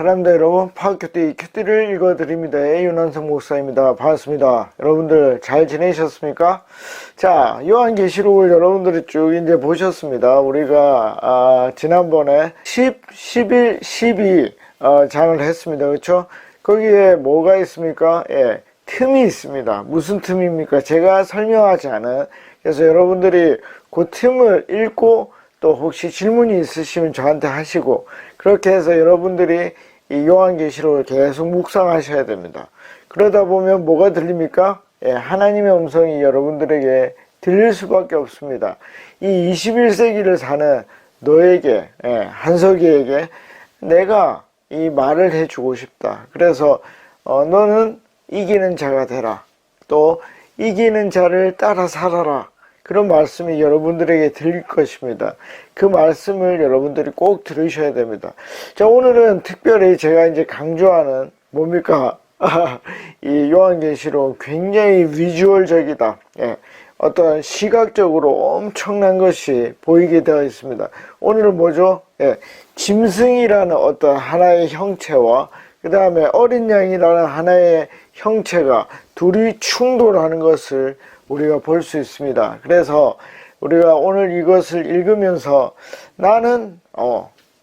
사랑합니다 여러분. 큐티를 읽어드립니다. 윤한성 목사입니다. 반갑습니다. 여러분들 잘 지내셨습니까? 자, 요한계시록을 여러분들이 쭉 이제 보셨습니다. 우리가 지난번에 10, 11, 12 장을 했습니다. 그렇죠? 거기에 뭐가 있습니까? 예, 틈이 있습니다. 무슨 틈입니까? 제가 설명하지 않은. 그래서 여러분들이 그 틈을 읽고 또 혹시 질문이 있으시면 저한테 하시고, 그렇게 해서 여러분들이 이 요한계시록을 계속 묵상하셔야 됩니다. 그러다 보면 뭐가 들립니까? 예, 하나님의 음성이 여러분들에게 들릴 수밖에 없습니다. 이 21세기를 사는 너에게, 한석이에게 내가 이 말을 해주고 싶다. 그래서 너는 이기는 자가 되라. 또 이기는 자를 따라 살아라. 그런 말씀이 여러분들에게 들릴 것입니다. 그 말씀을 여러분들이 꼭 들으셔야 됩니다. 자, 오늘은 특별히 제가 이제 강조하는 뭡니까? 이 요한계시록 굉장히 비주얼적이다. 예, 어떤 시각적으로 엄청난 것이 보이게 되어 있습니다. 오늘은 뭐죠? 예, 짐승이라는 어떤 하나의 형체와 그 다음에 어린 양이라는 하나의 형체가 둘이 충돌하는 것을 우리가 볼 수 있습니다. 그래서 우리가 오늘 이것을 읽으면서 나는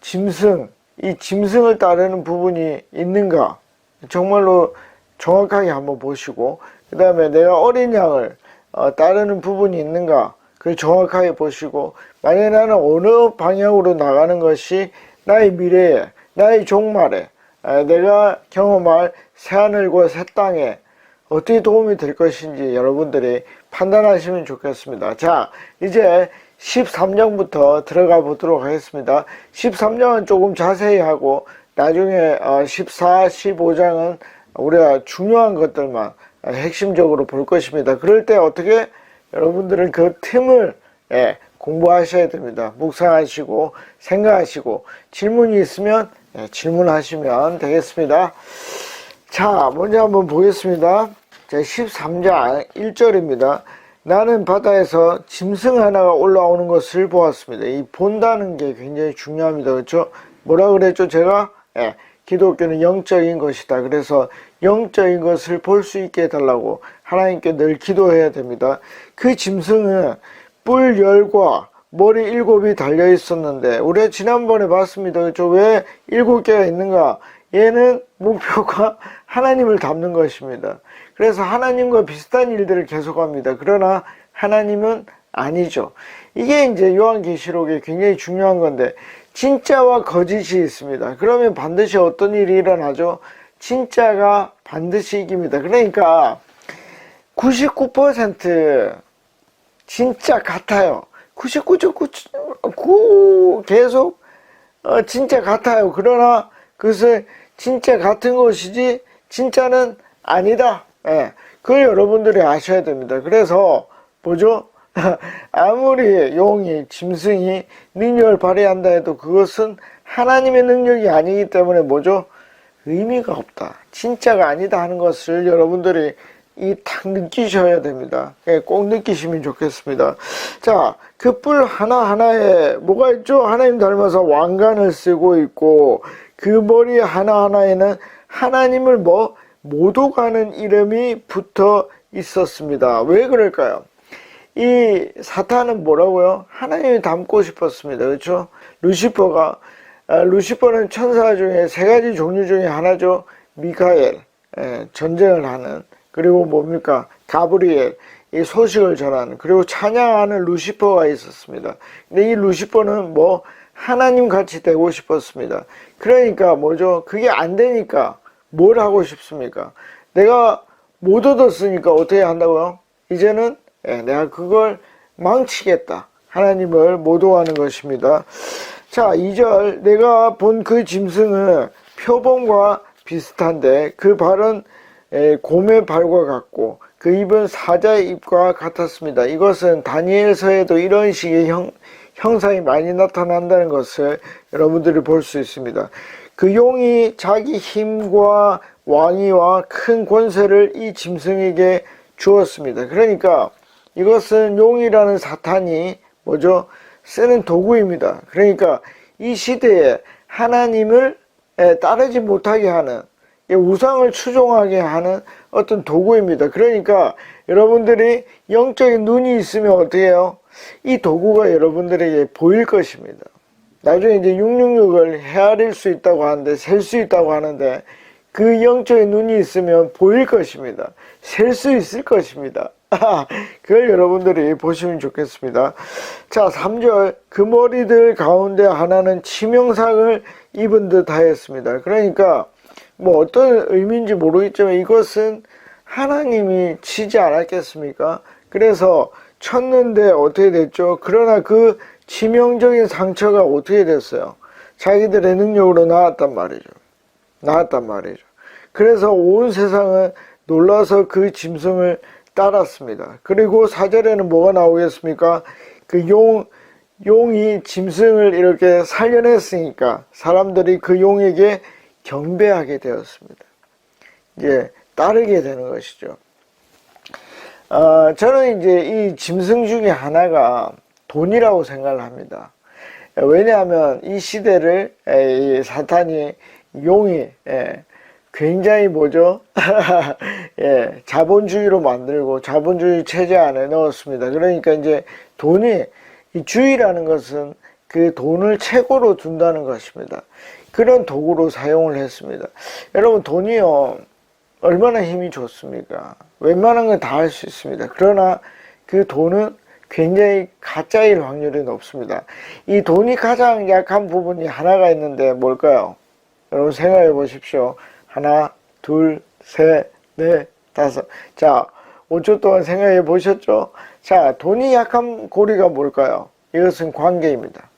짐승, 이 짐승을 따르는 부분이 있는가 정말로 정확하게 한번 보시고, 그 다음에 내가 어린 양을 따르는 부분이 있는가 그걸 정확하게 보시고, 만약에 나는 어느 방향으로 나가는 것이 나의 미래에, 나의 종말에, 내가 경험할 새하늘과 새 땅에 어떻게 도움이 될 것인지 여러분들이 판단하시면 좋겠습니다. 자, 이제 13장부터 들어가 보도록 하겠습니다. 13장은 조금 자세히 하고 나중에 14, 15장은 우리가 중요한 것들만 핵심적으로 볼 것입니다. 그럴 때 어떻게 여러분들은 그 틈을 공부하셔야 됩니다. 묵상하시고 생각하시고 질문이 있으면 질문하시면 되겠습니다. 자, 먼저 한번 보겠습니다. 자, 13장 1절입니다. 나는 바다에서 짐승 하나가 올라오는 것을 보았습니다. 이 본다는 게 굉장히 중요합니다. 그렇죠? 뭐라 그랬죠? 제가 기독교는 영적인 것이다. 그래서 영적인 것을 볼 수 있게 해달라고 하나님께 늘 기도해야 됩니다. 그 짐승은 뿔 열과 머리 7이 달려 있었는데 우리가 지난번에 봤습니다. 그렇죠? 왜 7개가 있는가? 얘는 목표가 하나님을 닮는 것입니다. 그래서 하나님과 비슷한 일들을 계속합니다. 그러나 하나님은 아니죠. 이게 이제 요한계시록에 굉장히 중요한 건데, 진짜와 거짓이 있습니다. 그러면 반드시 어떤 일이 일어나죠? 진짜가 반드시 이깁니다. 그러니까 99% 진짜 같아요. 99.9 계속 진짜 같아요. 그러나 그것을 진짜 같은 것이지 진짜는 아니다. 그걸 여러분들이 아셔야 됩니다. 그래서 뭐죠? 아무리 용이, 짐승이 능력을 발휘한다 해도 그것은 하나님의 능력이 아니기 때문에 뭐죠? 의미가 없다. 진짜가 아니다 하는 것을 여러분들이 딱 느끼셔야 됩니다. 꼭 느끼시면 좋겠습니다. 자, 그 뿔 하나하나에 뭐가 있죠? 하나님 닮아서 왕관을 쓰고 있고, 그 머리 하나하나에는 하나님을 모독하는 이름이 붙어 있었습니다. 왜 그럴까요? 이 사탄은 뭐라고요? 하나님이 닮고 싶었습니다. 그렇죠? 루시퍼는 천사 중에 3가지 종류 중에 하나죠. 미카엘, 전쟁을 하는, 그리고 뭡니까? 가브리엘, 이 소식을 전하는, 그리고 찬양하는 루시퍼가 있었습니다. 근데 이 루시퍼는 하나님 같이 되고 싶었습니다. 그러니까 뭐죠? 그게 안 되니까 뭘 하고 싶습니까? 내가 못 얻었으니까 어떻게 한다고요? 이제는 내가 그걸 망치겠다. 하나님을 모독하는 것입니다. 자, 2절, 내가 본 그 짐승은 표범과 비슷한데 그 발은 곰의 발과 같고 그 입은 사자의 입과 같았습니다. 이것은 다니엘서에도 이런 식의 형상이 많이 나타난다는 것을 여러분들이 볼 수 있습니다. 그 용이 자기 힘과 왕위와 큰 권세를 이 짐승에게 주었습니다. 그러니까 이것은 용이라는 사탄이 뭐죠? 쓰는 도구입니다. 그러니까 이 시대에 하나님을 따르지 못하게 하는, 우상을 추종하게 하는 어떤 도구입니다. 그러니까 여러분들이 영적인 눈이 있으면 어떻게 해요? 이 도구가 여러분들에게 보일 것입니다. 나중에 이제 666을 헤아릴 수 있다고 하는데, 셀 수 있다고 하는데, 그 영적인 눈이 있으면 보일 것입니다. 셀 수 있을 것입니다. 그걸 여러분들이 보시면 좋겠습니다. 자, 3절, 그 머리들 가운데 하나는 치명상을 입은 듯 하였습니다. 그러니까 뭐 어떤 의미인지 모르겠지만 이것은 하나님이 치지 않았겠습니까? 그래서 쳤는데 어떻게 됐죠? 그러나 그 치명적인 상처가 어떻게 됐어요? 자기들의 능력으로 나았단 말이죠. 그래서 온 세상은 놀라서 그 짐승을 따랐습니다. 그리고 4절에는 뭐가 나오겠습니까? 그 용이 짐승을 이렇게 살려냈으니까 사람들이 그 용에게 경배하게 되었습니다. 이제 따르게 되는 것이죠. 저는 이제 이 짐승 중에 하나가 돈이라고 생각을 합니다. 왜냐하면 이 시대를 이 사탄이 용이 굉장히 뭐죠? 자본주의로 만들고 자본주의 체제 안에 넣었습니다. 그러니까 이제 돈이, 이 주의라는 것은 그 돈을 최고로 둔다는 것입니다. 그런 도구로 사용을 했습니다. 여러분, 돈이요, 얼마나 힘이 좋습니까? 웬만한 건 다 할 수 있습니다. 그러나 그 돈은 굉장히 가짜일 확률이 높습니다. 이 돈이 가장 약한 부분이 하나가 있는데 뭘까요? 여러분 생각해 보십시오. 하나, 둘, 셋, 넷, 다섯. 자, 5초 동안 생각해 보셨죠? 자, 돈이 약한 고리가 뭘까요? 이것은 관계입니다.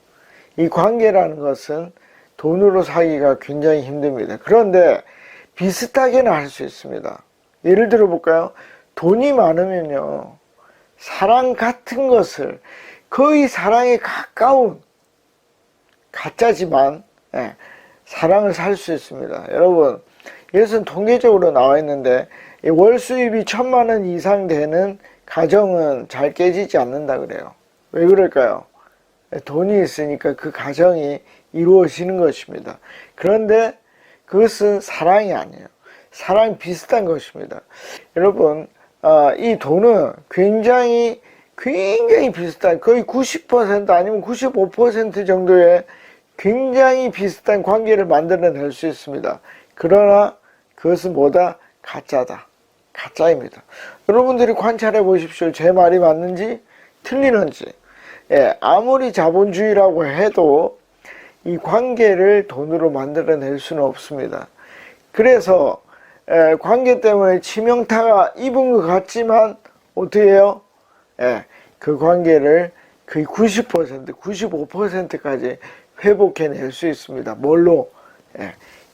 이 관계라는 것은 돈으로 사기가 굉장히 힘듭니다. 그런데 비슷하게는 할 수 있습니다. 예를 들어 볼까요? 돈이 많으면요, 사랑 같은 것을, 거의 사랑에 가까운, 가짜지만 사랑을 살 수 있습니다. 여러분, 이것은 통계적으로 나와 있는데 월 수입이 1,000만 원 이상 되는 가정은 잘 깨지지 않는다 그래요. 왜 그럴까요? 돈이 있으니까 그 가정이 이루어지는 것입니다. 그런데 그것은 사랑이 아니에요. 사랑 비슷한 것입니다. 여러분, 이 돈은 굉장히 비슷한, 거의 90% 아니면 95% 정도의 굉장히 비슷한 관계를 만들어낼 수 있습니다. 그러나 그것은 뭐다? 가짜다. 가짜입니다. 여러분들이 관찰해 보십시오. 제 말이 맞는지 틀리는지. 아무리 자본주의라고 해도 이 관계를 돈으로 만들어낼 수는 없습니다. 그래서 관계 때문에 치명타가 입은 것 같지만 어떻게 해요? 그 관계를 거의 90%, 95%까지 회복해낼 수 있습니다. 뭘로?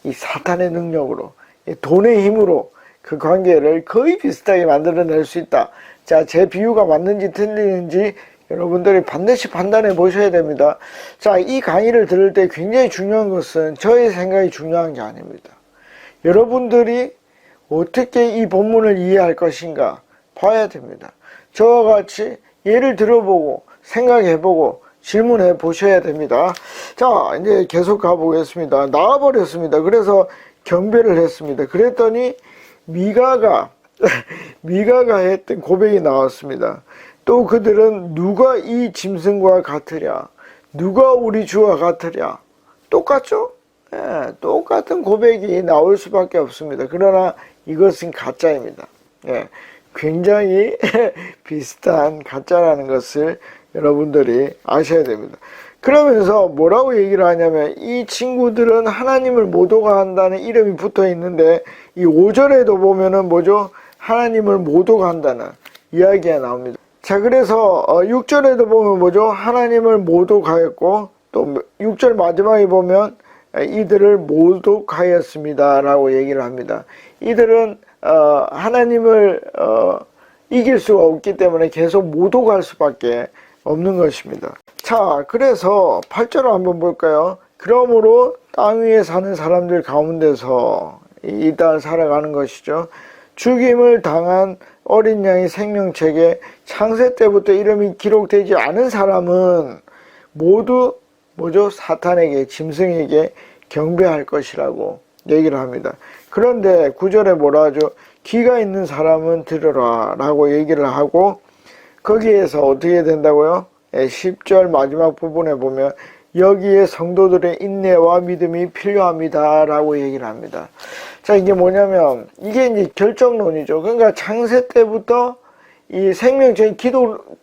이 사탄의 능력으로, 돈의 힘으로 그 관계를 거의 비슷하게 만들어낼 수 있다. 자, 제 비유가 맞는지 틀리는지 여러분들이 반드시 판단해 보셔야 됩니다. 자, 이 강의를 들을 때 굉장히 중요한 것은 저의 생각이 중요한 게 아닙니다. 여러분들이 어떻게 이 본문을 이해할 것인가 봐야 됩니다. 저와 같이 예를 들어보고 생각해보고 질문해 보셔야 됩니다. 자, 이제 계속 가보겠습니다. 나와버렸습니다. 그래서 경배를 했습니다. 그랬더니 미가가 했던 고백이 나왔습니다. 또 그들은 누가 이 짐승과 같으랴? 누가 우리 주와 같으랴? 똑같죠? 똑같은 고백이 나올 수밖에 없습니다. 그러나 이것은 가짜입니다. 굉장히 비슷한 가짜라는 것을 여러분들이 아셔야 됩니다. 그러면서 뭐라고 얘기를 하냐면 이 친구들은 하나님을 모독한다는 이름이 붙어 있는데 이 5절에도 보면은 뭐죠? 하나님을 모독한다는 이야기가 나옵니다. 자, 그래서 6절에도 보면 뭐죠? 하나님을 모독하였고 또 6절 마지막에 보면 이들을 모독하였습니다 라고 얘기를 합니다. 이들은 하나님을 이길 수가 없기 때문에 계속 모독할 수밖에 없는 것입니다. 자, 그래서 8절을 한번 볼까요? 그러므로 땅 위에 사는 사람들 가운데서 이 땅을 살아가는 것이죠. 죽임을 당한 어린 양의 생명책에 창세 때부터 이름이 기록되지 않은 사람은 모두 뭐죠? 사탄에게, 짐승에게 경배할 것이라고 얘기를 합니다. 그런데 9절에 뭐라 하죠? 귀가 있는 사람은 들으라 라고 얘기를 하고, 거기에서 어떻게 된다고요? 10절 마지막 부분에 보면 여기에 성도들의 인내와 믿음이 필요합니다 라고 얘기를 합니다. 자, 이게 뭐냐면 이게 이제 결정론이죠. 그러니까 창세 때부터 이 생명체에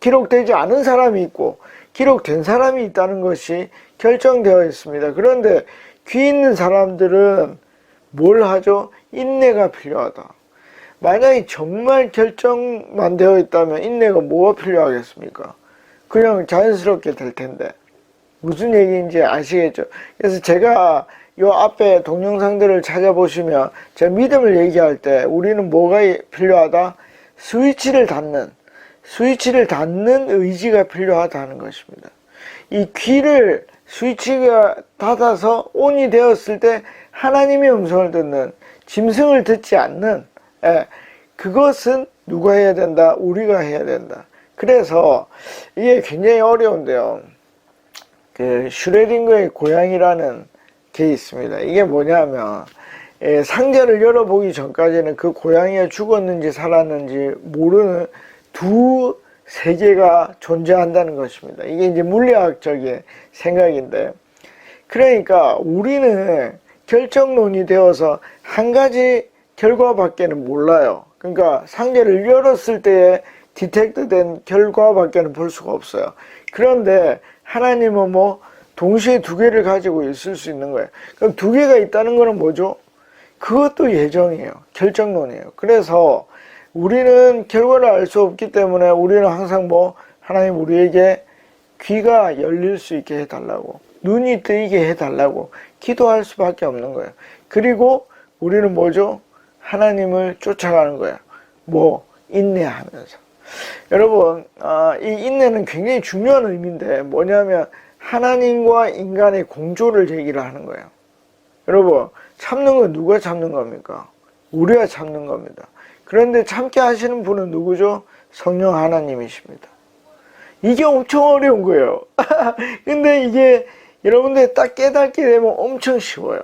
기록되지 않은 사람이 있고 기록된 사람이 있다는 것이 결정되어 있습니다. 그런데 귀 있는 사람들은 뭘 하죠? 인내가 필요하다. 만약에 정말 결정만 되어 있다면 인내가 뭐가 필요하겠습니까? 그냥 자연스럽게 될 텐데. 무슨 얘기인지 아시겠죠? 그래서 제가 요 앞에 동영상들을 찾아보시면 제가 믿음을 얘기할 때 우리는 뭐가 필요하다? 스위치를 닫는 의지가 필요하다는 것입니다. 이 귀를 스위치가 닫아서 온이 되었을 때 하나님의 음성을 듣는, 짐승을 듣지 않는, 그것은 누가 해야 된다? 우리가 해야 된다. 그래서 이게 굉장히 어려운데요. 그 슈레딩거의 고양이라는 게 있습니다. 이게 뭐냐면 상자를 열어보기 전까지는 그 고양이가 죽었는지 살았는지 모르는 두 세계가 존재한다는 것입니다. 이게 이제 물리학적인 생각인데, 그러니까 우리는 결정론이 되어서 한 가지 결과밖에는 몰라요. 그러니까 상자를 열었을 때에 디텍트된 결과밖에는 볼 수가 없어요. 그런데 하나님은 뭐 동시에 두 개를 가지고 있을 수 있는 거예요. 그럼 두 개가 있다는 거는 뭐죠? 그것도 예정이에요. 결정론이에요. 그래서 우리는 결과를 알 수 없기 때문에 우리는 항상 뭐 하나님 우리에게 귀가 열릴 수 있게 해달라고, 눈이 뜨이게 해달라고 기도할 수밖에 없는 거예요. 그리고 우리는 뭐죠? 하나님을 쫓아가는 거예요. 뭐 인내하면서. 여러분, 이 인내는 굉장히 중요한 의미인데 뭐냐면 하나님과 인간의 공조를 얘기를 하는 거예요. 여러분, 참는 건 누가 참는 겁니까? 우리가 참는 겁니다. 그런데 참게 하시는 분은 누구죠? 성령 하나님이십니다. 이게 엄청 어려운 거예요. 근데 이게 여러분들 딱 깨닫게 되면 엄청 쉬워요.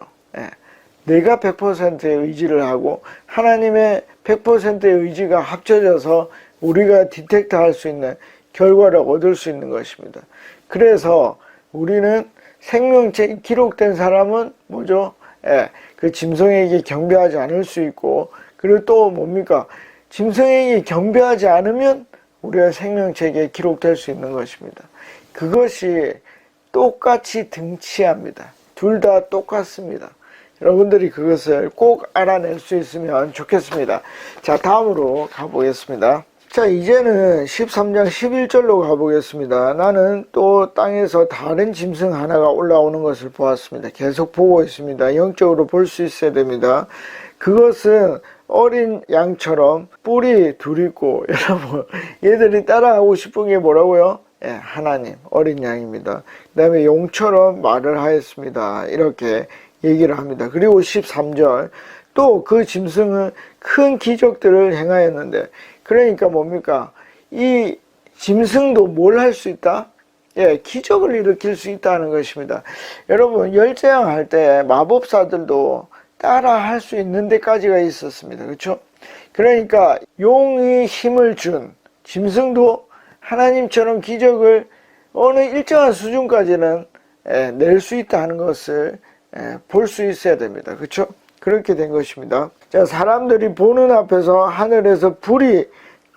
내가 100%의 의지를 하고 하나님의 100%의 의지가 합쳐져서 우리가 디텍트 할 수 있는 결과를 얻을 수 있는 것입니다. 그래서 우리는 생명체에 기록된 사람은 뭐죠? 그 짐승에게 경배하지 않을 수 있고, 그리고 또 뭡니까? 짐승에게 경배하지 않으면 우리가 생명체에 기록될 수 있는 것입니다. 그것이 똑같이 등치합니다. 둘 다 똑같습니다. 여러분들이 그것을 꼭 알아낼 수 있으면 좋겠습니다. 자, 다음으로 가보겠습니다. 자, 이제는 13장 11절로 가보겠습니다. 나는 또 땅에서 다른 짐승 하나가 올라오는 것을 보았습니다. 계속 보고 있습니다. 영적으로 볼 수 있어야 됩니다. 그것은 어린 양처럼 뿔이 둘 있고, 여러분, 얘들이 따라하고 싶은 게 뭐라고요? 하나님, 어린 양입니다. 그 다음에 용처럼 말을 하였습니다. 이렇게 얘기를 합니다. 그리고 13절, 또 그 짐승은 큰 기적들을 행하였는데, 그러니까 뭡니까? 이 짐승도 뭘 할 수 있다? 기적을 일으킬 수 있다는 것입니다. 여러분, 열재앙 할 때 마법사들도 따라 할 수 있는 데까지가 있었습니다. 그렇죠? 그러니까 용이 힘을 준 짐승도 하나님처럼 기적을 어느 일정한 수준까지는 낼 수 있다는 것을 볼 수 있어야 됩니다. 그렇죠? 그렇게 된 것입니다. 자, 사람들이 보는 앞에서 하늘에서 불이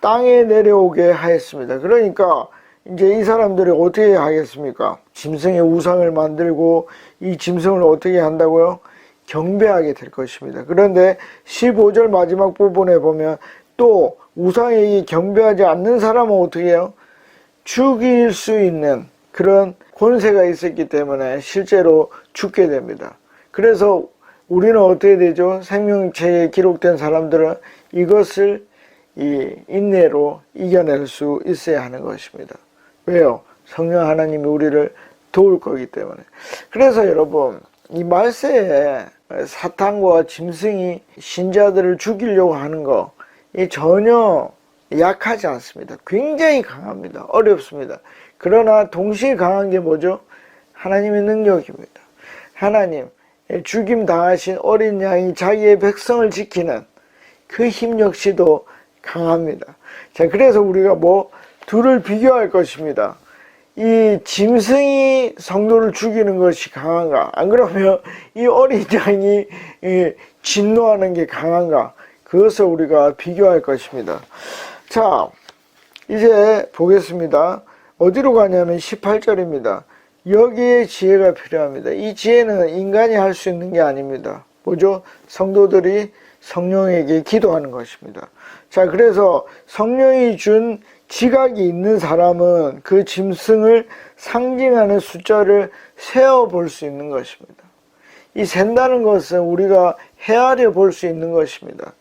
땅에 내려오게 하였습니다. 그러니까 이제 이 사람들이 어떻게 하겠습니까? 짐승의 우상을 만들고 이 짐승을 어떻게 한다고요? 경배하게 될 것입니다. 그런데 15절 마지막 부분에 보면 또 우상에게 경배하지 않는 사람은 어떻게 해요? 죽일 수 있는 그런 권세가 있었기 때문에 실제로 죽게 됩니다. 그래서 우리는 어떻게 되죠? 생명체에 기록된 사람들은 이것을 이 인내로 이겨낼 수 있어야 하는 것입니다. 왜요? 성령 하나님이 우리를 도울 거기 때문에. 그래서 여러분, 이 말세에 사탄과 짐승이 신자들을 죽이려고 하는 거, 이 전혀 약하지 않습니다. 굉장히 강합니다. 어렵습니다. 그러나 동시에 강한 게 뭐죠? 하나님의 능력입니다. 하나님, 죽임 당하신 어린 양이 자기의 백성을 지키는 그 힘 역시도 강합니다. 자, 그래서 우리가 둘을 비교할 것입니다. 이 짐승이 성도를 죽이는 것이 강한가? 안 그러면 이 어린 양이 진노하는 게 강한가? 그것을 우리가 비교할 것입니다. 자, 이제 보겠습니다. 어디로 가냐면 18절입니다. 여기에 지혜가 필요합니다. 이 지혜는 인간이 할 수 있는 게 아닙니다. 뭐죠? 성도들이 성령에게 기도하는 것입니다. 자, 그래서 성령이 준 지각이 있는 사람은 그 짐승을 상징하는 숫자를 세어 볼 수 있는 것입니다. 이 센다는 것은 우리가 헤아려 볼 수 있는 것입니다.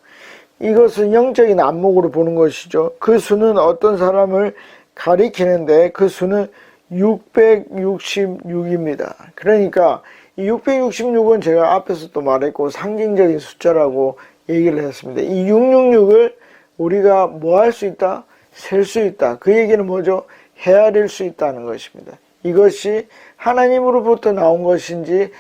이것은 영적인 안목으로 보는 것이죠. 그 수는 어떤 사람을 가리키는데 그 수는 666입니다. 그러니까 이 666은 제가 앞에서 또 말했고 상징적인 숫자라고 얘기를 했습니다. 이 666을 우리가 뭐 할 수 있다? 셀 수 있다. 그 얘기는 뭐죠? 헤아릴 수 있다는 것입니다. 이것이 하나님으로부터 나온 것인지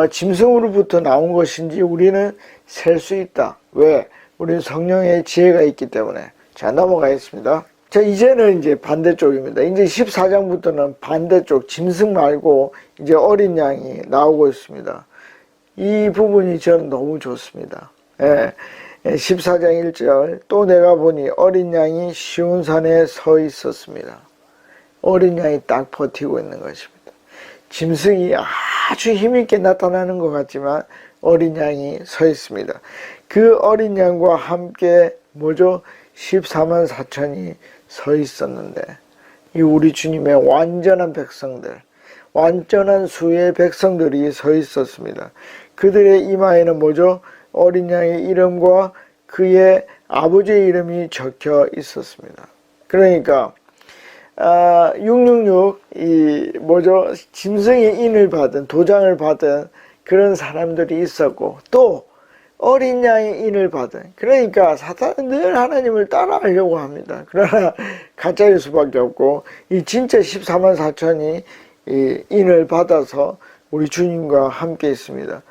짐승으로부터 나온 것인지 우리는 셀 수 있다. 왜? 우리는 성령의 지혜가 있기 때문에. 자, 넘어가겠습니다. 자, 이제는 이제 반대쪽입니다. 이제 14장부터는 반대쪽 짐승 말고 이제 어린 양이 나오고 있습니다. 이 부분이 저는 너무 좋습니다. 14장 1절 또 내가 보니 어린 양이 시온산에 서 있었습니다. 어린 양이 딱 버티고 있는 것입니다. 짐승이 아주 힘있게 나타나는 것 같지만 어린 양이 서 있습니다. 그 어린 양과 함께 뭐죠? 14만 4천이 서 있었는데 이 우리 주님의 완전한 백성들, 완전한 수의 백성들이 서 있었습니다. 그들의 이마에는 뭐죠? 어린 양의 이름과 그의 아버지의 이름이 적혀 있었습니다. 그러니까 666 이 뭐죠? 짐승의 인을 받은 도장을 받은 그런 사람들이 있었고 또 어린 양의 인을 받은, 그러니까 사탄은 늘 하나님을 따라하려고 합니다. 그러나 가짜일 수밖에 없고 이 진짜 14만 4천이 이 인을 받아서 우리 주님과 함께 있습니다.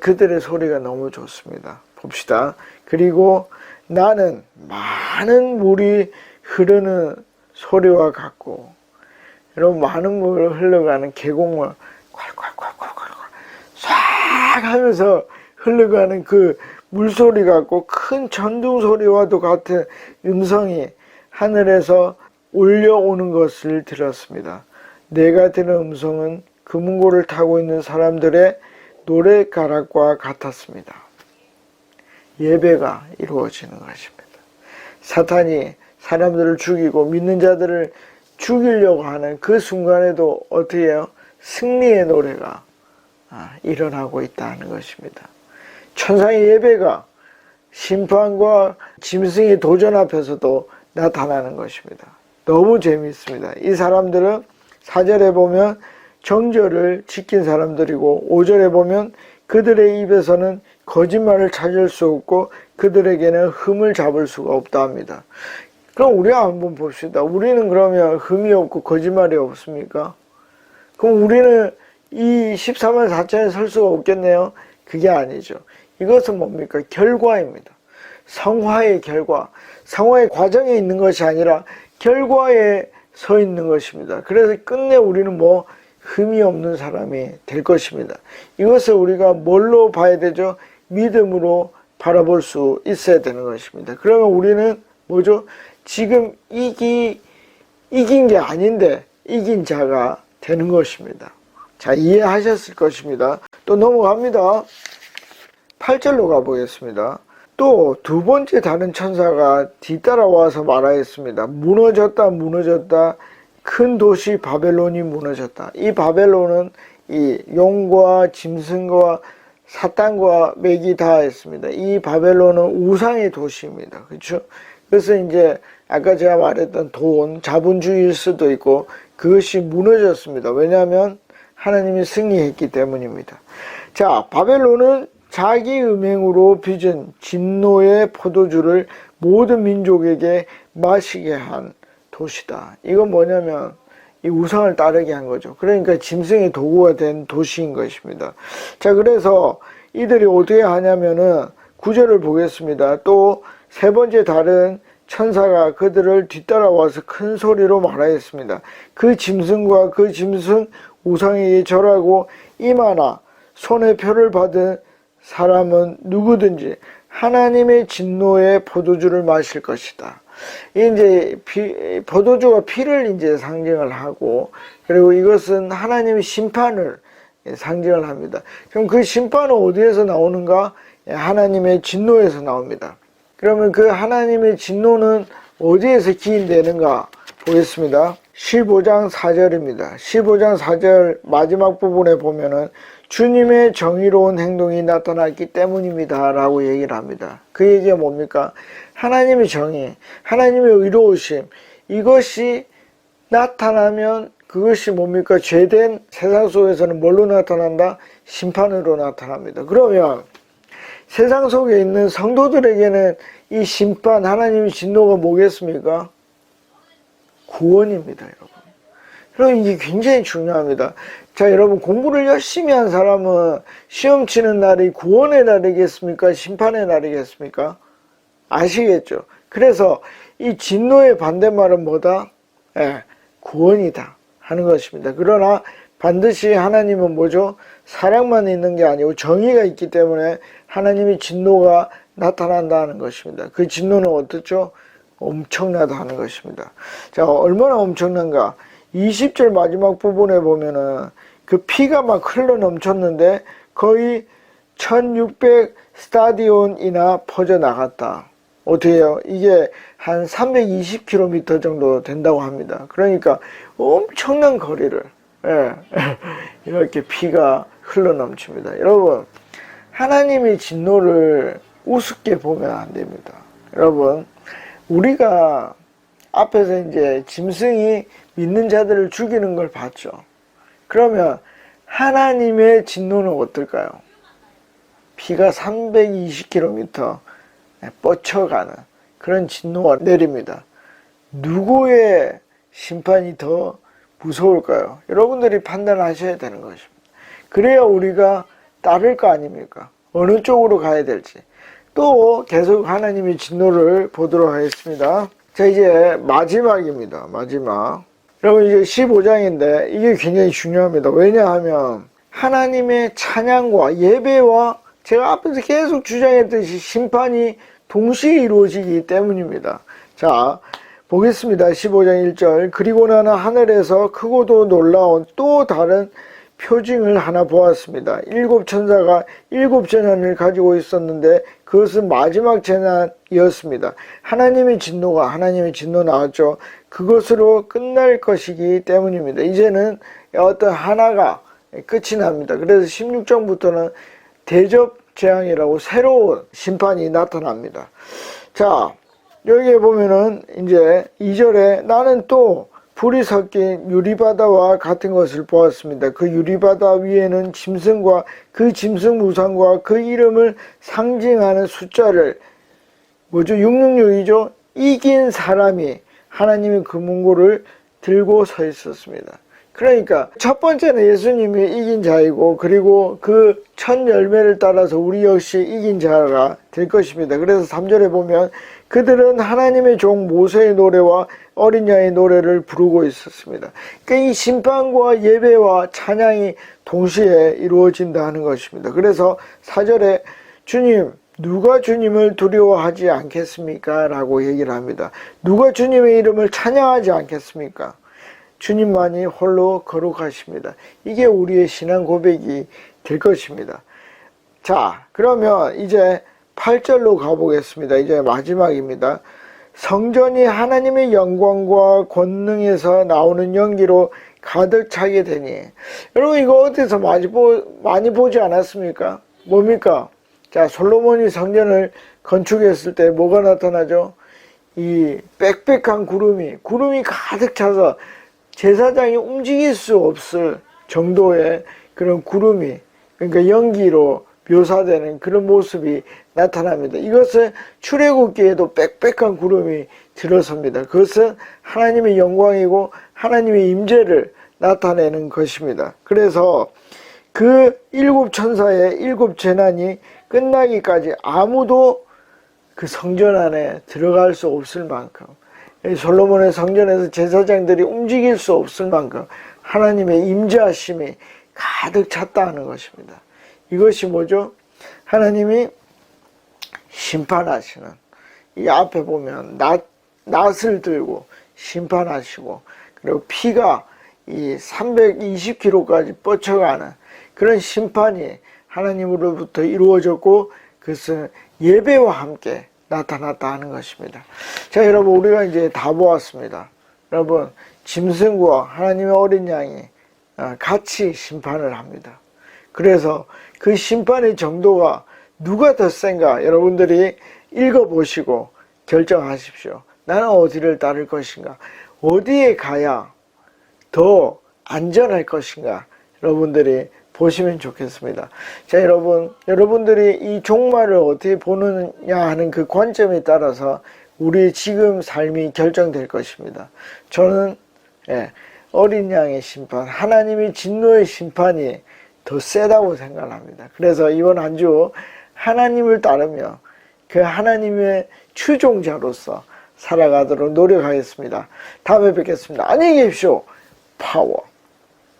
그들의 소리가 너무 좋습니다. 봅시다. 그리고 나는 많은 물이 흐르는 소리와 같고, 여러분 많은 물 흘러가는 계곡물 콸콸콸콸콸 싹 하면서 흘러가는 그 물소리 같고 큰 천둥 소리와도 같은 음성이 하늘에서 울려오는 것을 들었습니다. 내가 들은 음성은 금은고를 타고 있는 사람들의 노랫가락과 같았습니다. 예배가 이루어지는 것입니다. 사탄이 사람들을 죽이고 믿는 자들을 죽이려고 하는 그 순간에도 어떻게 해요? 승리의 노래가 일어나고 있다는 것입니다. 천상의 예배가 심판과 짐승의 도전 앞에서도 나타나는 것입니다. 너무 재미있습니다. 이 사람들은 4절에 보면 정절을 지킨 사람들이고 5절에 보면 그들의 입에서는 거짓말을 찾을 수 없고 그들에게는 흠을 잡을 수가 없다 합니다. 그럼 우리가 한번 봅시다. 우리는 그러면 흠이 없고 거짓말이 없습니까? 그럼 우리는 이 14만 4천에 설 수가 없겠네요? 그게 아니죠. 이것은 뭡니까? 결과입니다. 성화의 결과. 성화의 과정에 있는 것이 아니라 결과에 서 있는 것입니다. 그래서 끝내 우리는 흠이 없는 사람이 될 것입니다. 이것을 우리가 뭘로 봐야 되죠? 믿음으로 바라볼 수 있어야 되는 것입니다. 그러면 우리는 뭐죠? 지금 이긴 게 아닌데 이긴 자가 되는 것입니다. 자, 이해하셨을 것입니다. 또 넘어갑니다. 8절로 가보겠습니다. 또 두 번째 다른 천사가 뒤따라와서 말하였습니다. 무너졌다. 큰 도시 바벨론이 무너졌다. 이 바벨론은 이 용과 짐승과 사탄과 맥이 다 했습니다. 이 바벨론은 우상의 도시입니다. 그렇죠? 그래서 이제 아까 제가 말했던 돈, 자본주의일 수도 있고 그것이 무너졌습니다. 왜냐하면 하나님이 승리했기 때문입니다. 자, 바벨론은 자기 음행으로 빚은 진노의 포도주를 모든 민족에게 마시게 한 도시다. 이건 뭐냐면 이 우상을 따르게 한 거죠. 그러니까 짐승의 도구가 된 도시인 것입니다. 자, 그래서 이들이 어떻게 하냐면은 9절을 보겠습니다. 또 세 번째 다른 천사가 그들을 뒤따라와서 큰 소리로 말하였습니다. 그 짐승과 그 짐승 우상에게 절하고 이마나 손에 표를 받은 사람은 누구든지 하나님의 진노의 포도주를 마실 것이다. 이제 포도주가 피를 이제 상징을 하고, 그리고 이것은 하나님의 심판을 상징을 합니다. 그럼 그 심판은 어디에서 나오는가? 하나님의 진노에서 나옵니다. 그러면 그 하나님의 진노는 어디에서 기인되는가 보겠습니다. 15장 4절입니다. 15장 4절 마지막 부분에 보면은 주님의 정의로운 행동이 나타났기 때문입니다 라고 얘기를 합니다. 그 얘기가 뭡니까? 하나님의 정의, 하나님의 의로우심, 이것이 나타나면 그것이 뭡니까? 죄된 세상 속에서는 뭘로 나타난다? 심판으로 나타납니다. 그러면 세상 속에 있는 성도들에게는 이 심판, 하나님의 진노가 뭐겠습니까? 구원입니다, 여러분. 그럼 이게 굉장히 중요합니다. 자, 여러분, 공부를 열심히 한 사람은 시험 치는 날이 구원의 날이겠습니까? 심판의 날이겠습니까? 아시겠죠? 그래서 이 진노의 반대말은 뭐다? 구원이다 하는 것입니다. 그러나 반드시 하나님은 뭐죠? 사랑만 있는 게 아니고 정의가 있기 때문에 하나님의 진노가 나타난다는 것입니다. 그 진노는 어떻죠? 엄청나다 하는 것입니다. 자, 얼마나 엄청난가? 20절 마지막 부분에 보면은 그 피가 막 흘러 넘쳤는데 거의 1600 스타디온이나 퍼져나갔다. 어떻게 해요? 이게 한 320km 정도 된다고 합니다. 그러니까 엄청난 거리를 이렇게 피가 흘러 넘칩니다. 여러분, 하나님의 진노를 우습게 보면 안 됩니다. 여러분, 우리가 앞에서 이제 짐승이 믿는 자들을 죽이는 걸 봤죠. 그러면 하나님의 진노는 어떨까요? 피가 320km 뻗쳐가는 그런 진노가 내립니다. 누구의 심판이 더 무서울까요? 여러분들이 판단하셔야 되는 것입니다. 그래야 우리가 따를 거 아닙니까? 어느 쪽으로 가야 될지. 또 계속 하나님의 진노를 보도록 하겠습니다. 자, 이제 마지막입니다. 마지막. 여러분, 이제 15장인데 이게 굉장히 중요합니다. 왜냐하면 하나님의 찬양과 예배와 제가 앞에서 계속 주장했듯이 심판이 동시에 이루어지기 때문입니다. 자, 보겠습니다. 15장 1절. 그리고 나는 하늘에서 크고도 놀라운 또 다른 표징을 하나 보았습니다. 7 천사가 7 재난을 가지고 있었는데 그것은 마지막 재난이었습니다. 하나님의 진노 나왔죠. 그것으로 끝날 것이기 때문입니다. 이제는 어떤 하나가 끝이 납니다. 그래서 16장부터는 대접 재앙이라고 새로운 심판이 나타납니다. 자, 여기에 보면은 이제 2절에 나는 또 불이 섞인 유리바다와 같은 것을 보았습니다. 그 유리바다 위에는 짐승과 그 짐승 우상과 그 이름을 상징하는 숫자를 666이죠. 이긴 사람이 하나님의 금은고를 들고 서 있었습니다. 그러니까 첫 번째는 예수님이 이긴 자이고, 그리고 그 첫 열매를 따라서 우리 역시 이긴 자가 될 것입니다. 그래서 3절에 보면 그들은 하나님의 종 모세의 노래와 어린 양의 노래를 부르고 있었습니다. 그러니까 이 심판과 예배와 찬양이 동시에 이루어진다 하는 것입니다. 그래서 4절에 주님, 누가 주님을 두려워하지 않겠습니까? 라고 얘기를 합니다. 누가 주님의 이름을 찬양하지 않겠습니까? 주님만이 홀로 거룩하십니다. 이게 우리의 신앙 고백이 될 것입니다. 자, 그러면 이제 8절로 가보겠습니다. 이제 마지막입니다. 성전이 하나님의 영광과 권능에서 나오는 연기로 가득 차게 되니. 여러분, 이거 어디서 많이 보지 않았습니까? 뭡니까? 자, 솔로몬이 성전을 건축했을 때 뭐가 나타나죠? 이 빽빽한 구름이 가득 차서 제사장이 움직일 수 없을 정도의 그런 구름이, 그러니까 연기로 묘사되는 그런 모습이 나타납니다. 이것은 출애굽기에도 빽빽한 구름이 들어섭니다. 그것은 하나님의 영광이고 하나님의 임재를 나타내는 것입니다. 그래서 그 7천사의 7재난이 끝나기까지 아무도 그 성전 안에 들어갈 수 없을 만큼, 솔로몬의 성전에서 제사장들이 움직일 수 없을 만큼 하나님의 임재하심이 가득 찼다는 것입니다. 이것이 뭐죠? 하나님이 심판하시는, 이 앞에 보면 낫을 들고 심판하시고, 그리고 피가 이 320km까지 뻗쳐가는 그런 심판이 하나님으로부터 이루어졌고, 그것은 예배와 함께 나타났다 하는 것입니다. 자, 여러분, 우리가 이제 다 보았습니다. 여러분, 짐승과 하나님의 어린 양이 같이 심판을 합니다. 그래서 그 심판의 정도가 누가 더 센가 여러분들이 읽어보시고 결정하십시오. 나는 어디를 따를 것인가? 어디에 가야 더 안전할 것인가? 여러분들이 보시면 좋겠습니다. 자, 여러분들이 이 종말을 어떻게 보느냐 하는 그 관점에 따라서 우리 지금 삶이 결정될 것입니다. 저는 어린 양의 심판, 하나님의 진노의 심판이 더 세다고 생각합니다. 그래서 이번 한 주 하나님을 따르며 그 하나님의 추종자로서 살아가도록 노력하겠습니다. 다음에 뵙겠습니다. 안녕히 계십시오. 파워.